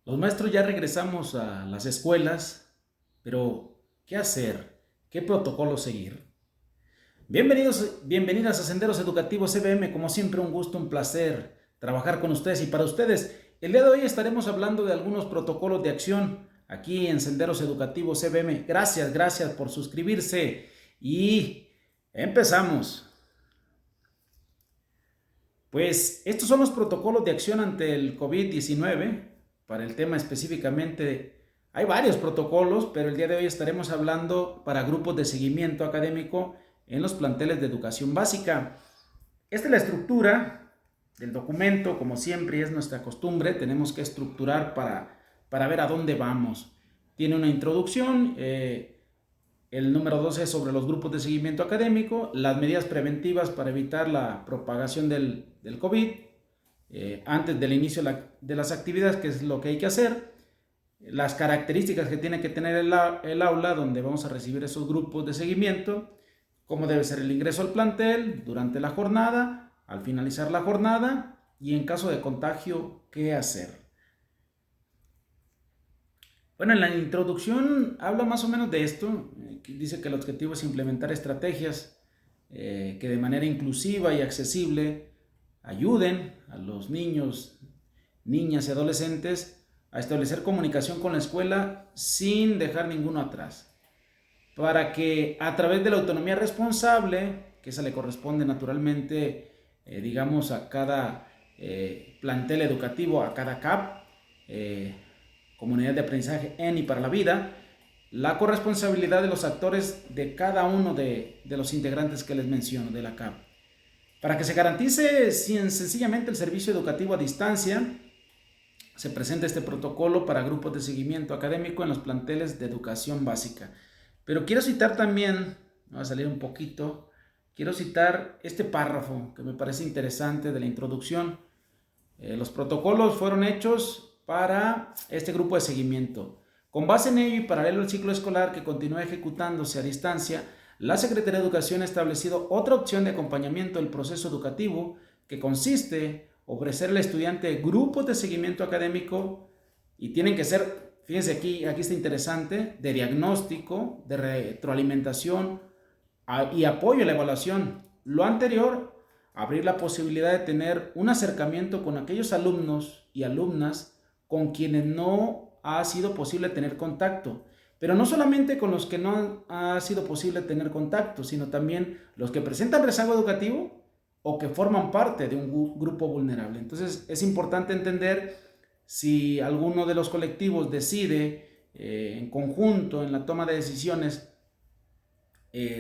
Los maestros ya regresamos a las escuelas, pero ¿qué hacer? ¿Qué protocolo seguir? Bienvenidas a Senderos Educativos CBM, como siempre un gusto, un placer trabajar con ustedes y para ustedes. El día de hoy estaremos hablando de algunos protocolos de acción aquí en Senderos Educativos CBM. Gracias por suscribirse y empezamos. Pues estos son los protocolos de acción ante el COVID-19. Para el tema específicamente, hay varios protocolos, pero el día de hoy estaremos hablando para grupos de seguimiento académico en los planteles de educación básica. Esta es la estructura del documento, como siempre es nuestra costumbre, tenemos que estructurar para ver a dónde vamos. Tiene una introducción, el número 2 es sobre los grupos de seguimiento académico, las medidas preventivas para evitar la propagación del COVID, antes del inicio de las actividades, que es lo que hay que hacer, las características que tiene que tener el aula donde vamos a recibir esos grupos de seguimiento, cómo debe ser el ingreso al plantel durante la jornada, al finalizar la jornada y en caso de contagio, qué hacer. Bueno, en la introducción habla más o menos de esto. Dice que el objetivo es implementar estrategias que de manera inclusiva y accesible ayuden a los niños, niñas y adolescentes a establecer comunicación con la escuela sin dejar ninguno atrás, para que a través de la autonomía responsable, que esa le corresponde naturalmente, digamos, a cada plantel educativo, a cada CAP, comunidad de aprendizaje en y para la vida, la corresponsabilidad de los actores de cada uno de los integrantes que les menciono de la CAP. Para que se garantice sencillamente el servicio educativo a distancia, se presenta este protocolo para grupos de seguimiento académico en los planteles de educación básica. Pero quiero citar también, voy a salir un poquito, quiero citar este párrafo que me parece interesante de la introducción. Los protocolos fueron hechos para este grupo de seguimiento. Con base en ello y paralelo al ciclo escolar que continúa ejecutándose a distancia, la Secretaría de Educación ha establecido otra opción de acompañamiento del proceso educativo que consiste en ofrecerle al estudiante grupos de seguimiento académico y tienen que ser, fíjense aquí está interesante, de diagnóstico, de retroalimentación y apoyo a la evaluación. Lo anterior, abrir la posibilidad de tener un acercamiento con aquellos alumnos y alumnas con quienes no ha sido posible tener contacto, pero no solamente con los que no ha sido posible tener contacto, sino también los que presentan rezago educativo o que forman parte de un grupo vulnerable. Entonces es importante entender si alguno de los colectivos decide en conjunto en la toma de decisiones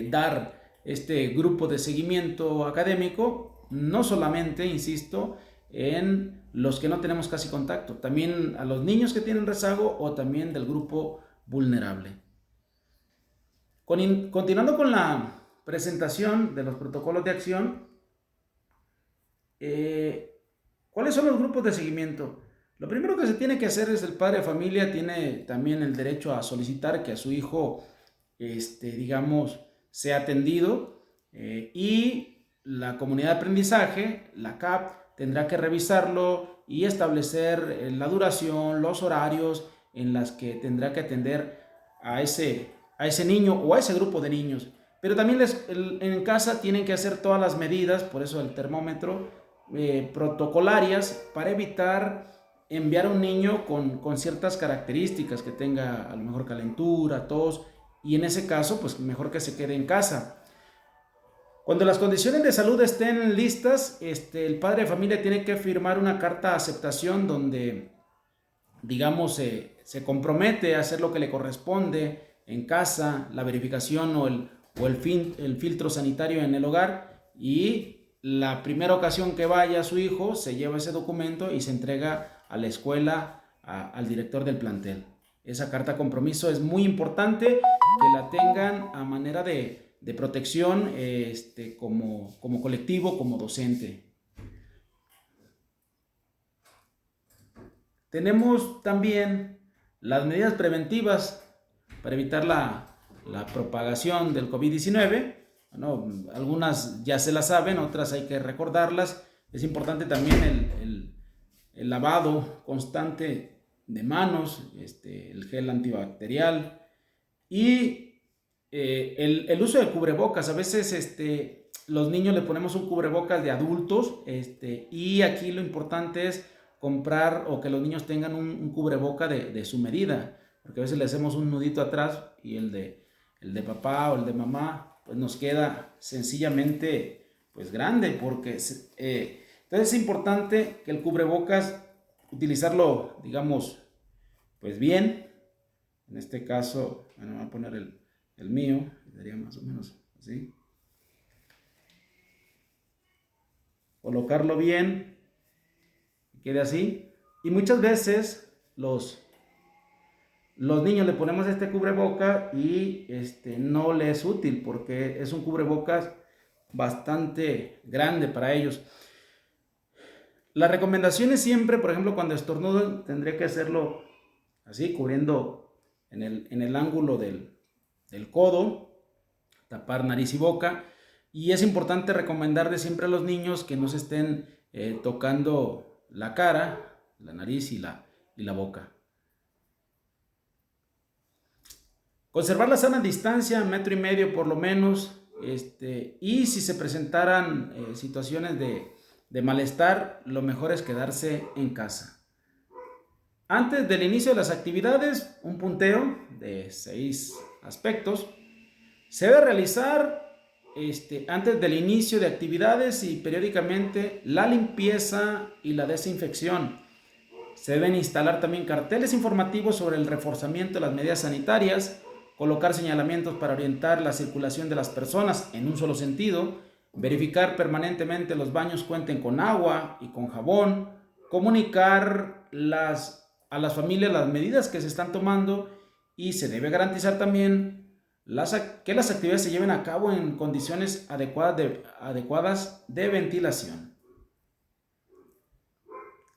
dar este grupo de seguimiento académico, no solamente, insisto, en los que no tenemos casi contacto, también a los niños que tienen rezago o también del grupo vulnerable. Continuando con la presentación de los protocolos de acción, ¿cuáles son los grupos de seguimiento? Lo primero que se tiene que hacer es el padre de familia tiene también el derecho a solicitar que a su hijo, digamos, sea atendido y la comunidad de aprendizaje, la CAP, tendrá que revisarlo y establecer la duración, los horarios en las que tendrá que atender a ese niño o a ese grupo de niños. Pero también en casa tienen que hacer todas las medidas, por eso el termómetro, protocolarias para evitar enviar a un niño con ciertas características, que tenga a lo mejor calentura, tos, y en ese caso, pues mejor que se quede en casa. Cuando las condiciones de salud estén listas, el padre de familia tiene que firmar una carta de aceptación donde, digamos, se compromete a hacer lo que le corresponde en casa, la verificación o el filtro sanitario en el hogar, y la primera ocasión que vaya su hijo se lleva ese documento y se entrega a la escuela, al director del plantel. Esa carta de compromiso es muy importante que la tengan a manera de protección como colectivo, como docente. Tenemos también las medidas preventivas para evitar la propagación del COVID-19. Bueno, algunas ya se las saben, otras hay que recordarlas. Es importante también el lavado constante de manos, el gel antibacterial y el uso de cubrebocas. A veces los niños le ponemos un cubrebocas de adultos y aquí lo importante es comprar o que los niños tengan un cubreboca de su medida, porque a veces le hacemos un nudito atrás y el de papá o el de mamá pues nos queda sencillamente pues grande, porque entonces es importante que el cubrebocas utilizarlo, digamos, pues bien. En este caso, bueno, voy a poner el mío, sería más o menos así. Colocarlo bien, que quede así. Y muchas veces los niños le ponemos este cubreboca y no le es útil porque es un cubrebocas bastante grande para ellos. La recomendación es siempre, por ejemplo, cuando estornudan, tendría que hacerlo así, cubriendo en el ángulo del codo, tapar nariz y boca. Y es importante recomendarle siempre a los niños que no se estén tocando la cara, la nariz y la boca. Conservar la sana distancia, 1,5 metros por lo menos, y si se presentaran situaciones de malestar, lo mejor es quedarse en casa. Antes del inicio de las actividades, un punteo de 6 aspectos se debe realizar antes del inicio de actividades y periódicamente la limpieza y la desinfección. Se deben instalar también carteles informativos sobre el reforzamiento de las medidas sanitarias, colocar señalamientos para orientar la circulación de las personas en un solo sentido, verificar permanentemente los baños cuenten con agua y con jabón, comunicar a las familias las medidas que se están tomando y se debe garantizar también que las actividades se lleven a cabo en condiciones adecuadas de ventilación.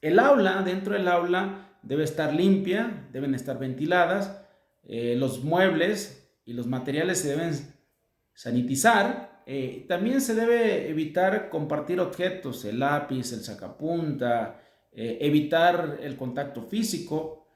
Dentro del aula debe estar limpia, deben estar ventiladas, los muebles y los materiales se deben sanitizar. También se debe evitar compartir objetos, el lápiz, el sacapunta, evitar el contacto físico.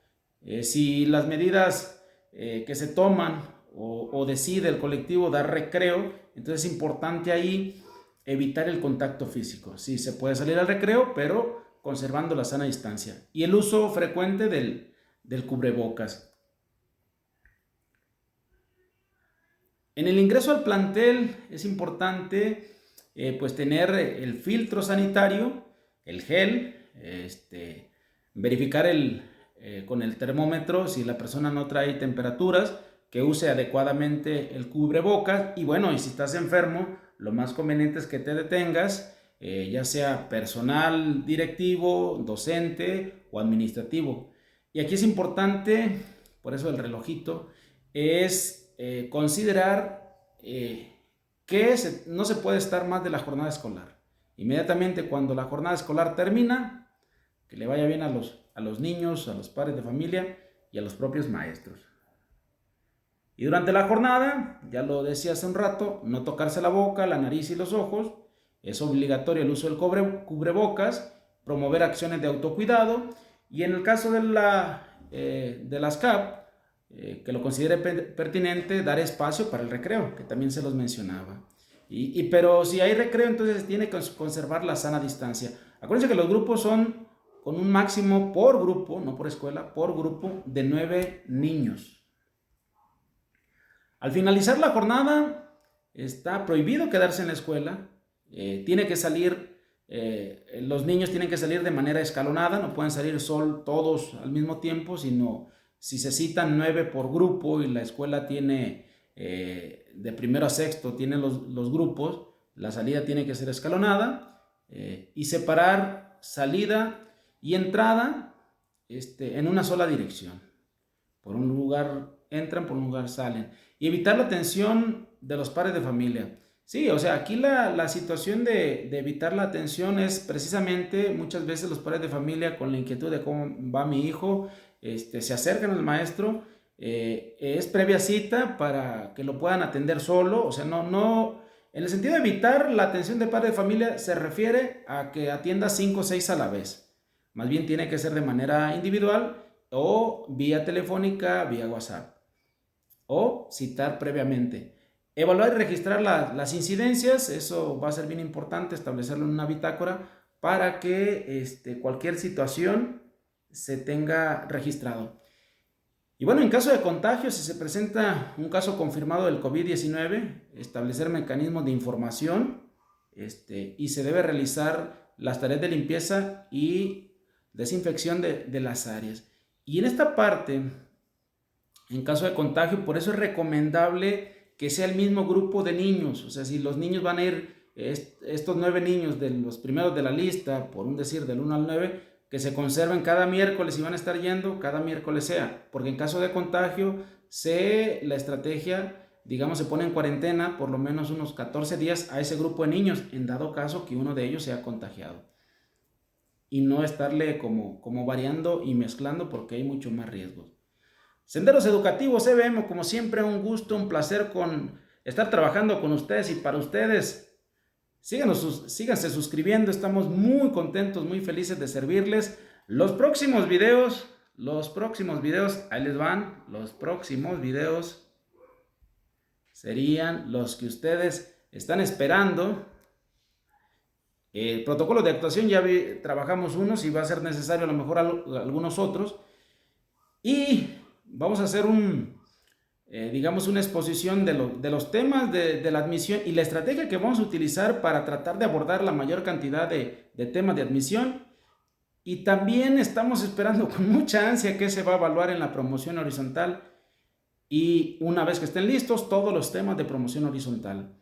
Si las medidas que se toman o decide el colectivo dar recreo, entonces es importante ahí evitar el contacto físico. Sí, se puede salir al recreo, pero conservando la sana distancia. Y el uso frecuente del cubrebocas. En el ingreso al plantel es importante pues tener el filtro sanitario, el gel, verificar con el termómetro si la persona no trae temperaturas, que use adecuadamente el cubrebocas y bueno, y si estás enfermo, lo más conveniente es que te detengas, ya sea personal directivo, docente o administrativo. Y aquí es importante, por eso el relojito, es considerar que no se puede estar más de la jornada escolar. Inmediatamente cuando la jornada escolar termina, que le vaya bien a los niños, a los padres de familia y a los propios maestros. Y durante la jornada, ya lo decía hace un rato, no tocarse la boca, la nariz y los ojos. Es obligatorio el uso del cubrebocas, promover acciones de autocuidado y en el caso de las CAP, que lo considere pertinente, dar espacio para el recreo, que también se los mencionaba. Pero si hay recreo, entonces tiene que conservar la sana distancia. Acuérdense que los grupos son con un máximo por grupo, no por escuela, por grupo de 9 niños. Al finalizar la jornada, está prohibido quedarse en la escuela. Tiene que salir, los niños tienen que salir de manera escalonada, no pueden salir todos al mismo tiempo, sino si se citan 9 por grupo y la escuela tiene de primero a sexto, tiene los grupos, la salida tiene que ser escalonada y separar salida y entrada en una sola dirección. Por un lugar entran, por un lugar salen. Y evitar la tensión de los padres de familia. Sí, o sea, aquí la situación de evitar la tensión es precisamente muchas veces los padres de familia con la inquietud de cómo va mi hijo, se acercan al maestro, es previa cita para que lo puedan atender solo, o sea, no, en el sentido de evitar la atención de padre de familia se refiere a que atienda 5 o 6 a la vez, más bien tiene que ser de manera individual o vía telefónica, vía WhatsApp, o citar previamente. Evaluar y registrar las incidencias, eso va a ser bien importante, establecerlo en una bitácora para que cualquier situación se tenga registrado. Y bueno, en caso de contagio, si se presenta un caso confirmado del COVID-19, establecer mecanismos de información y se debe realizar las tareas de limpieza y desinfección de las áreas. Y en esta parte, en caso de contagio, por eso es recomendable que sea el mismo grupo de niños. O sea, si los niños van a ir, estos 9 niños de los primeros de la lista, por un decir del 1 al 9, que se conserven cada miércoles y van a estar yendo cada miércoles sea. Porque en caso de contagio, la estrategia, digamos, se pone en cuarentena por lo menos unos 14 días a ese grupo de niños, en dado caso que uno de ellos sea contagiado. Y no estarle como variando y mezclando porque hay mucho más riesgos. Senderos Educativos EBM, como siempre, un gusto, un placer con estar trabajando con ustedes y para ustedes. Síganse suscribiendo, estamos muy contentos, muy felices de servirles. Los próximos videos, ahí les van, los próximos videos serían los que ustedes están esperando. El protocolo de actuación ya trabajamos unos y va a ser necesario a lo mejor algunos otros. Y vamos a hacer digamos una exposición de los temas de la admisión y la estrategia que vamos a utilizar para tratar de abordar la mayor cantidad de temas de admisión. Y también estamos esperando con mucha ansia qué se va a evaluar en la promoción horizontal. Y una vez que estén listos, todos los temas de promoción horizontal.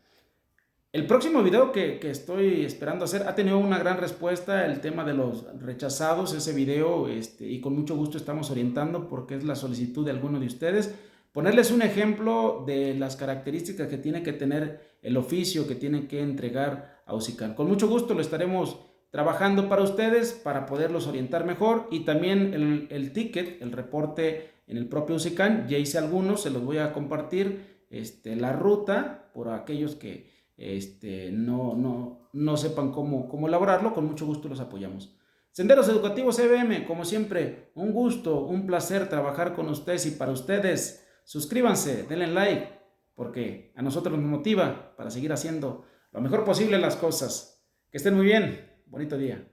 El próximo video que estoy esperando hacer ha tenido una gran respuesta, el tema de los rechazados, ese video, y con mucho gusto estamos orientando porque es la solicitud de alguno de ustedes. Ponerles un ejemplo de las características que tiene que tener el oficio que tiene que entregar a UCICAN. Con mucho gusto lo estaremos trabajando para ustedes para poderlos orientar mejor y también el ticket, el reporte en el propio UCICAN. Ya hice algunos, se los voy a compartir, la ruta por aquellos que no sepan cómo elaborarlo, con mucho gusto los apoyamos. Senderos Educativos EBM, como siempre, un gusto, un placer trabajar con ustedes y para ustedes. Suscríbanse, denle like, porque a nosotros nos motiva para seguir haciendo lo mejor posible las cosas. Que estén muy bien, bonito día.